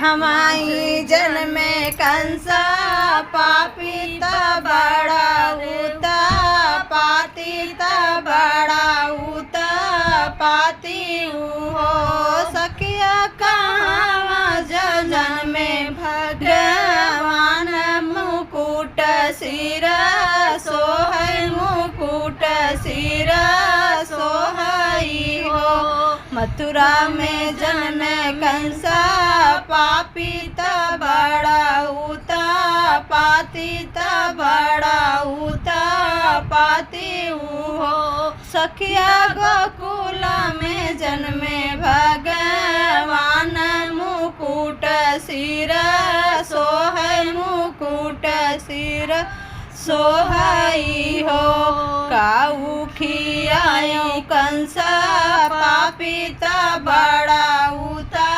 हमाई जन्मे कंसा पापित बड़ा उता पातित बड़ा उता पाती हो सकिया कहाँ जन्मे भगवान मुकुट सिर सोहै मुकुट सिर सोहई हो मथुरा में जन्मे कंसा पापित बड़ा उता पातित बड़ा उता पाती हो सखिया गोकुल में जन्मे भगवान मुकुट सिर सोहै मुकुट सिर सोहई हो काऊ खियायो कंसा पापित बड़ा उता